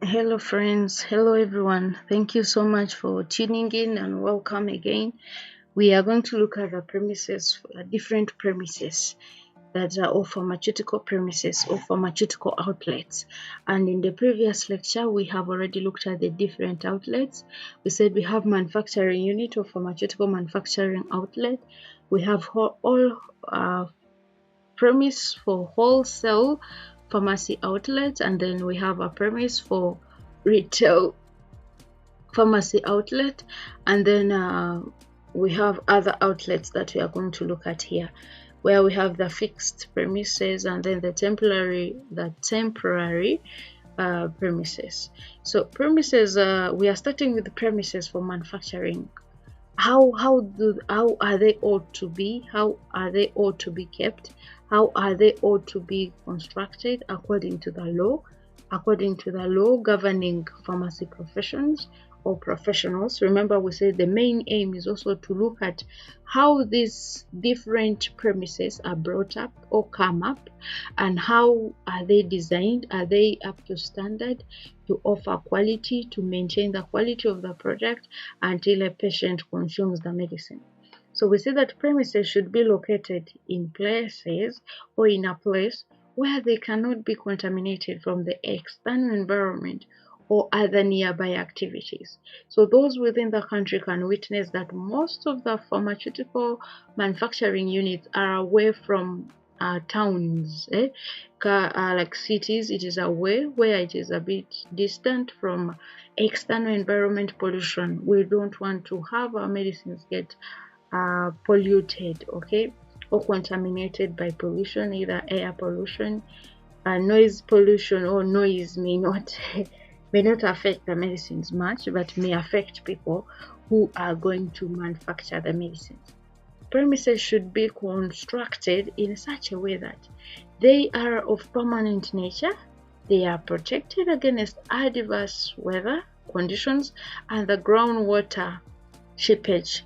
Hello friends, hello everyone. Thank you so much for tuning in and welcome again. We are going to look at the premises, different premises that are all pharmaceutical premises or pharmaceutical outlets. And in the previous lecture, we have already looked at the different outlets. We said we have manufacturing unit or pharmaceutical manufacturing outlet. We have all premise for wholesale pharmacy outlets, and then we have a premise for retail pharmacy outlet, and then we have other outlets that we are going to look at here, where we have the fixed premises and then the temporary premises. So premises, we are starting with the premises for manufacturing. How are they ought to be? How are they ought to be kept? How are they ought to be constructed according to the law governing pharmacy professions or professionals? Remember, we said the main aim is also to look at how these different premises are brought up or come up, and how are they designed. Are they up to standard to offer quality, to maintain the quality of the product until a patient consumes the medicine? So we say that premises should be located in places or in a place where they cannot be contaminated from the external environment or other nearby activities. So those within the country can witness that most of the pharmaceutical manufacturing units are away from towns, like cities. It is away where it is a bit distant from external environment pollution. We don't want to have our medicines get polluted, okay, or contaminated by pollution, either air pollution, noise pollution, or noise may not affect the medicines much, but may affect people who are going to manufacture the medicines. Premises should be constructed in such a way that they are of permanent nature, they are protected against adverse weather conditions and the groundwater seepage,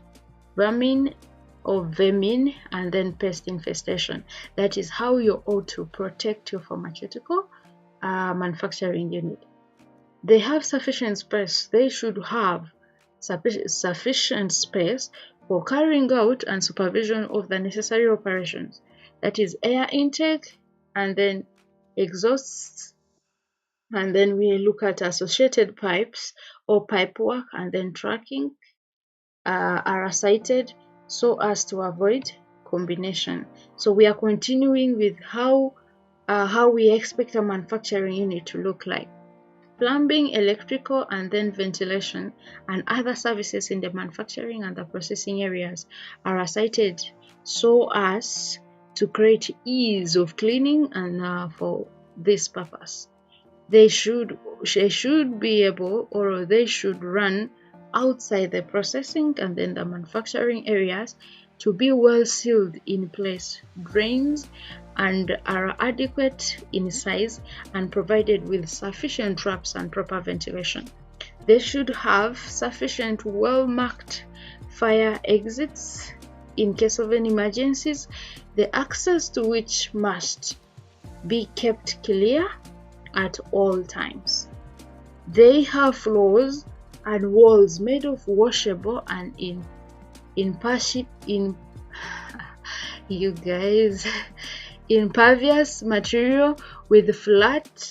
vermin, and then pest infestation. That is how you ought to protect your pharmaceutical manufacturing unit. They have sufficient space. They should have sufficient space for carrying out and supervision of the necessary operations. That is air intake and then exhausts, and then we look at associated pipes or pipe work, and then tracking are cited so as to avoid combination. So we are continuing with how we expect a manufacturing unit to look like. Plumbing, electrical, and then ventilation and other services in the manufacturing and the processing areas are cited so as to create ease of cleaning, and for this purpose they should be able, or they should run outside the processing and then the manufacturing areas to be well sealed in place, drains, and are adequate in size and provided with sufficient traps and proper ventilation. They should have sufficient well-marked fire exits in case of any emergencies, the access to which must be kept clear at all times. They have floors and walls made of washable and impervious material with flat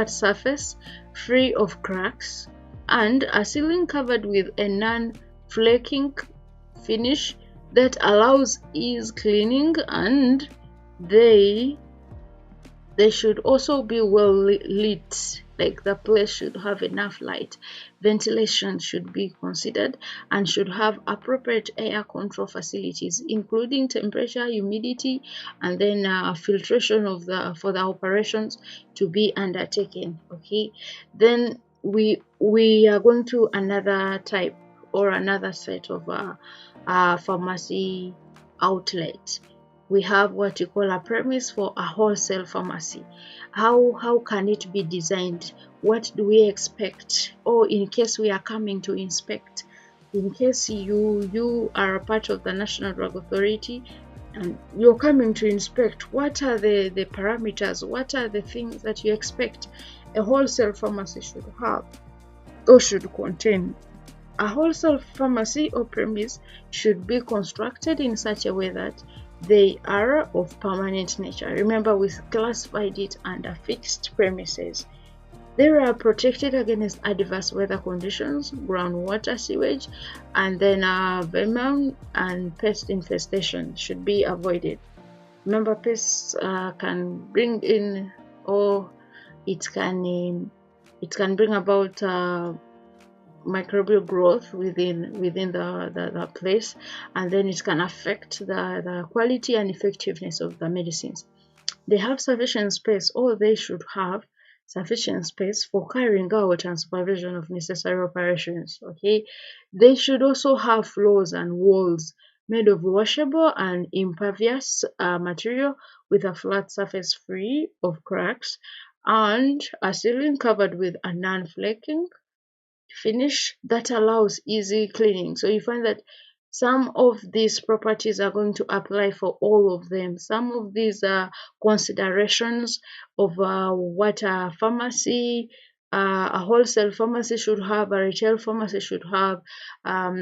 surface, free of cracks, and a ceiling covered with a non-flaking finish that allows ease cleaning, and they should also be well lit, like the place should have enough light. Ventilation should be considered and should have appropriate air control facilities, including temperature, humidity, and then filtration for the operations to be undertaken. Okay, then we are going to another type or another set of pharmacy outlet. We have what you call a premise for a wholesale pharmacy. How can it be designed? What do we expect? Or in case we are coming to inspect, in case you are a part of the National Drug Authority and you're coming to inspect, what are the parameters? What are the things that you expect a wholesale pharmacy should have or should contain. A wholesale pharmacy or premise should be constructed in such a way that they are of permanent nature. Remember, we classified it under fixed premises. They are protected against adverse weather conditions, groundwater, sewage, and then vermin and pest infestation should be avoided. Remember, pests can bring in, or it can bring about microbial growth within the place, and then it can affect the quality and effectiveness of the medicines. They have sufficient space, or they should have sufficient space for carrying out and supervision of necessary operations. Okay, they should also have floors and walls made of washable and impervious material with a flat surface free of cracks, and a ceiling covered with a non-flaking finish that allows easy cleaning. So you find that some of these properties are going to apply for all of them. Some of these considerations of what a pharmacy, a wholesale pharmacy should have, a retail pharmacy should have, a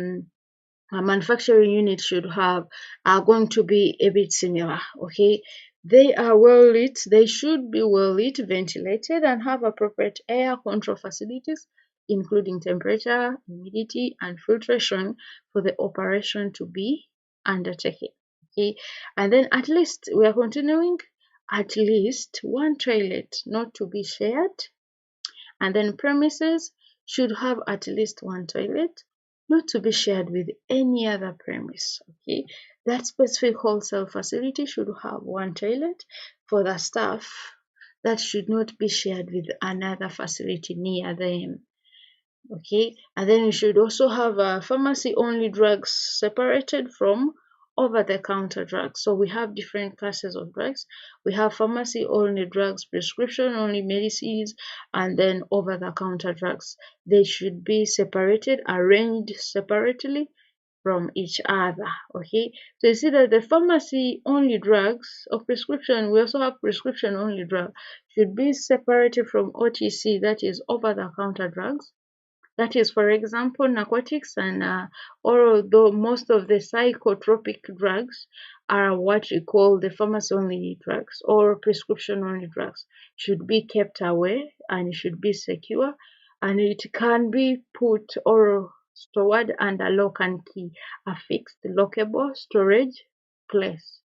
manufacturing unit should have, are going to be a bit similar. Okay, they are well lit, they should be well lit, ventilated, and have appropriate air control facilities, including temperature, humidity, and filtration for the operation to be undertaken. Okay, and then at least we are continuing, at least one toilet not to be shared, and then premises should have at least one toilet not to be shared with any other premise. Okay, that specific wholesale facility should have one toilet for the staff that should not be shared with another facility near them. Okay, and then we should also have pharmacy only drugs separated from over-the-counter drugs. So we have different classes of drugs. We have pharmacy only drugs, prescription only medicines, and then over-the-counter drugs. They should be separated, arranged separately from each other. Okay, so you see that the pharmacy only drugs or prescription, we also have prescription only drug, should be separated from OTC, that is over-the-counter drugs. That is, for example, narcotics, and although most of the psychotropic drugs are what we call the pharmacy-only drugs or prescription-only drugs, should be kept away and should be secure, and it can be put or stored under lock and key, a fixed lockable storage place.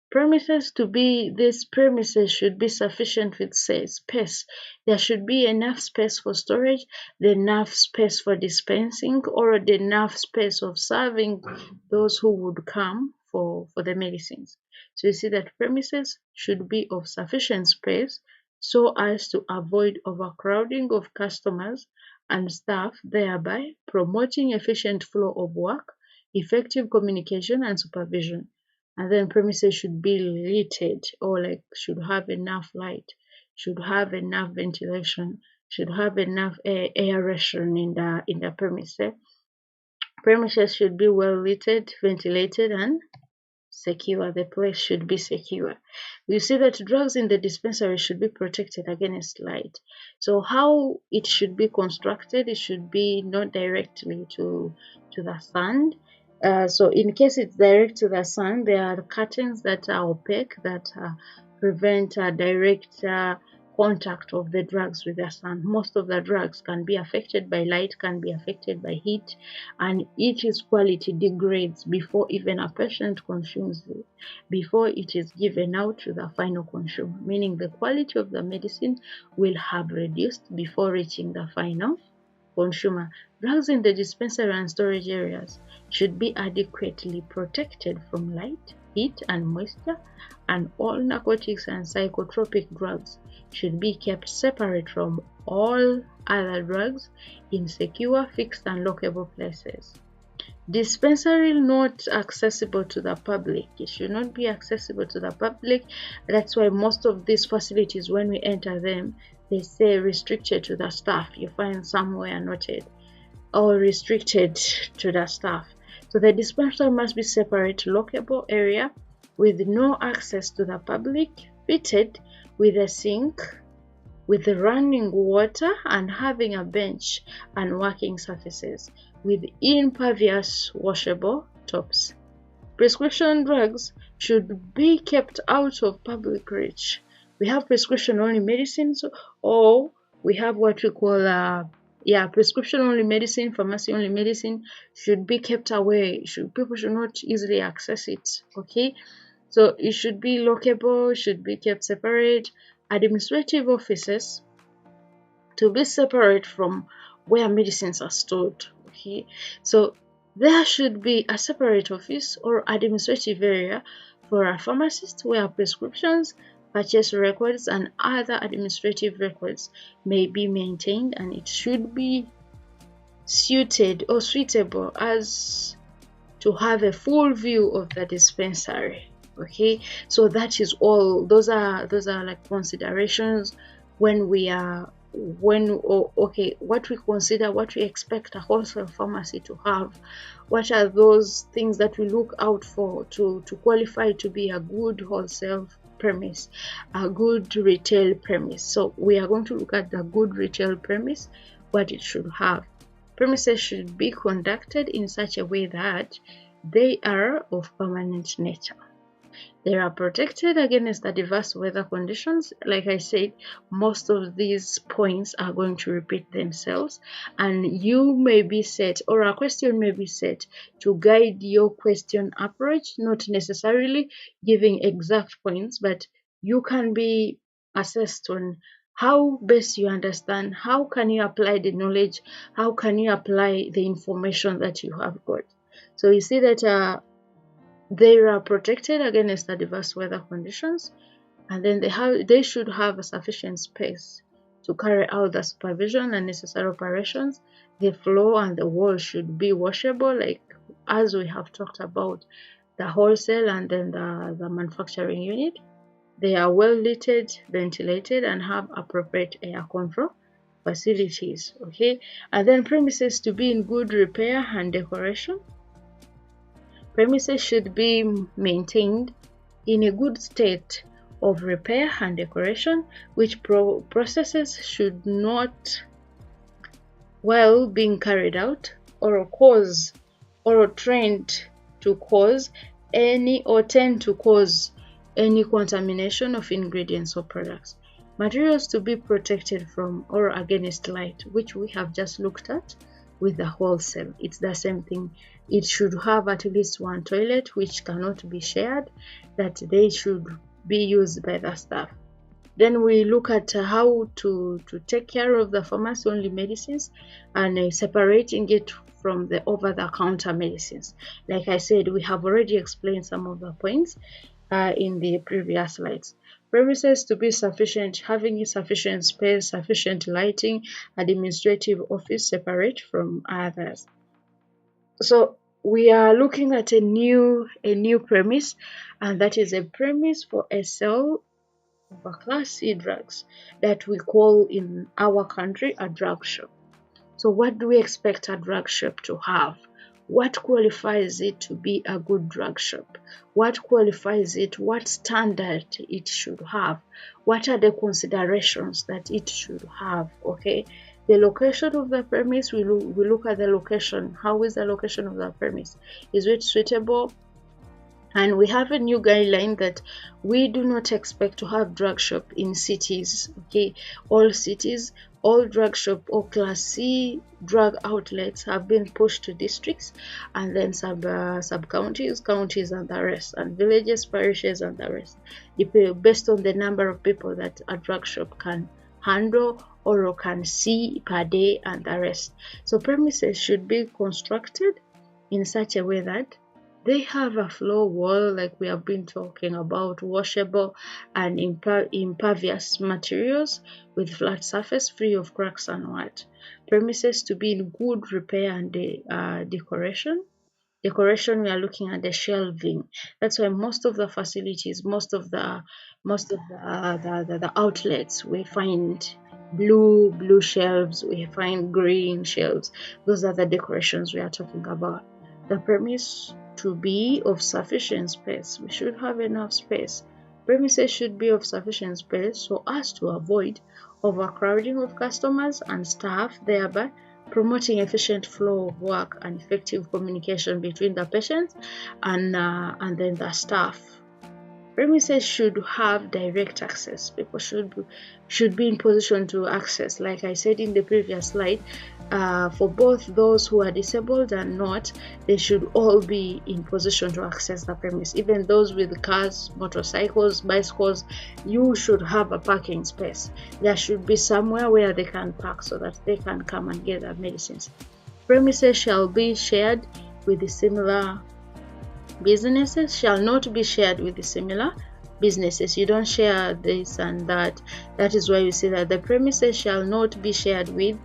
Premises these premises should be sufficient with space. There should be enough space for storage, enough space for dispensing, or enough space of serving those who would come for the medicines. So you see that premises should be of sufficient space so as to avoid overcrowding of customers and staff, thereby promoting efficient flow of work, effective communication, and supervision. And then premises should be lighted, or should have enough light, should have enough ventilation, should have enough aeration in the premises. Premises should be well lighted, ventilated, and secure. The place should be secure. You see that drugs in the dispensary should be protected against light. So how it should be constructed, it should be not directly to the sun. So in case it's direct to the sun, there are curtains that are opaque that prevent direct contact of the drugs with the sun. Most of the drugs can be affected by light, can be affected by heat, and its quality degrades before even a patient consumes it, before it is given out to the final consumer, meaning the quality of the medicine will have reduced before reaching the final consumer. Drugs in the dispensary and storage areas should be adequately protected from light, heat, and moisture, and all narcotics and psychotropic drugs should be kept separate from all other drugs in secure, fixed, and lockable places. Dispensary not accessible to the public. It should not be accessible to the public. That's why most of these facilities, when we enter them, they say restricted to the staff. You find somewhere noted, or restricted to the staff. So the dispensary must be separate, lockable area with no access to the public, fitted with a sink with running water and having a bench and working surfaces with impervious washable tops. Prescription drugs should be kept out of public reach. We have prescription only medicines, or we have what we call prescription only medicine, pharmacy only medicine should be kept away. People should not easily access it. Okay, so it should be lockable, should be kept separate. Administrative offices to be separate from where medicines are stored. Okay, so there should be a separate office or administrative area for a pharmacist where prescriptions, purchase records, and other administrative records may be maintained, and it should be suited or suitable as to have a full view of the dispensary. Okay, so that is all. Those are like considerations when we are what we consider, what we expect a wholesale pharmacy to have. What are those things that we look out for to qualify to be a good wholesale premise, a good retail premise? So we are going to look at the good retail premise, what it should have. Premises should be conducted in such a way that they are of permanent nature. They are protected against the diverse weather conditions. Like I said, most of these points are going to repeat themselves, and you may be set, or a question may be set to guide your question approach, not necessarily giving exact points, but you can be assessed on how best you understand, how can you apply the knowledge, how can you apply the information that you have got. So you see that they are protected against the diverse weather conditions, and then they should have a sufficient space to carry out the supervision and necessary operations. The floor and the wall should be washable, like as we have talked about the wholesale and then the manufacturing unit. They are well lit, ventilated, and have appropriate air control facilities. Okay, and then premises to be in good repair and decoration. Premises should be maintained in a good state of repair and decoration, which processes should not, while being carried out, or tend to cause any contamination of ingredients or products. Materials to be protected from or against light, which we have just looked at with the wholesale. It's the same thing. It should have at least one toilet which cannot be shared, that they should be used by the staff. Then we look at how to take care of the pharmacy only medicines and separating it from the over-the-counter medicines. Like I said, we have already explained some of the points in the previous slides. Premises to be sufficient, having sufficient space, sufficient lighting, administrative office separate from others. So we are looking at a new premise, and that is a premise for a sale of a Class C drugs that we call in our country a drug shop. So what do we expect a drug shop to have? What qualifies it to be a good drug shop? What qualifies it? What standard it should have? What are the considerations that it should have? Okay, the location of the premise, we look at the location. How is the location of the premise? Is it suitable? And we have a new guideline that we do not expect to have drug shop in cities. Okay, all cities, all drug shop or Class C drug outlets have been pushed to districts, and then sub counties, and the rest, and villages, parishes, and the rest, based on the number of people that a drug shop can handle or can see per day, and the rest. So premises should be constructed in such a way that they have a floor wall, like we have been talking about, washable and impervious materials with flat surface, free of cracks and what. Premises to be in good repair and decoration. Decoration, we are looking at the shelving. That's why most of the facilities, most of the outlets, we find blue shelves, we find green shelves. Those are the decorations we are talking about. The premise to be of sufficient space. We should have enough space Premises should be of sufficient space so as to avoid overcrowding of customers and staff, thereby promoting efficient flow of work and effective communication between the patients and then the staff. Premises should have direct access. People should be in position to access. Like I said in the previous slide, for both those who are disabled and not, they should all be in position to access the premise. Even those with cars, motorcycles, bicycles, you should have a parking space. There should be somewhere where they can park so that they can come and get their medicines. Premises shall be shared with the similar businesses, shall not be shared with the similar businesses. You don't share this and that. That is why you see that the premises shall not be shared with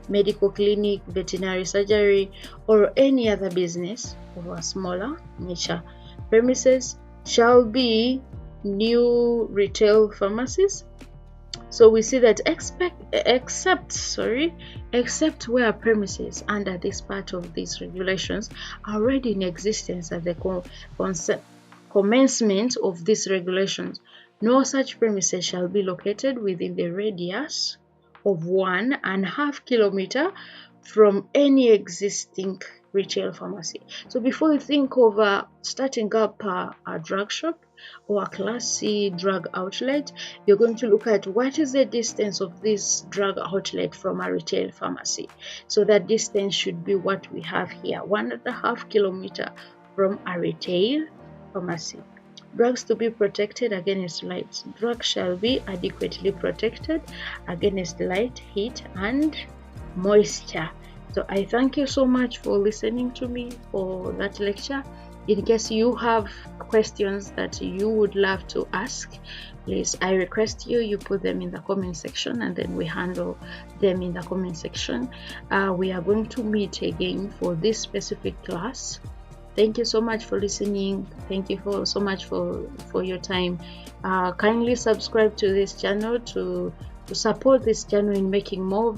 medical clinic, veterinary surgery, or any other business of a smaller nature. Premises shall be new retail pharmacies. So we see that except where premises under this part of these regulations are already in existence at the commencement of these regulations, no such premises shall be located within the radius of 1.5 kilometers from any existing retail pharmacy. So before you think of starting up a drug shop or a Class C drug outlet, you're going to look at what is the distance of this drug outlet from a retail pharmacy. So that distance should be what we have here, 1.5 kilometers from a retail pharmacy. Drugs to be protected against light. Drugs shall be adequately protected against light, heat, and moisture. So I thank you so much for listening to me for that lecture. In case you have questions that you would love to ask, please, I request you put them in the comment section, and then we handle them in the comment section. We are going to meet again for this specific class. Thank you so much for listening. Thank you so much for your time. Kindly subscribe to this channel to support this channel in making more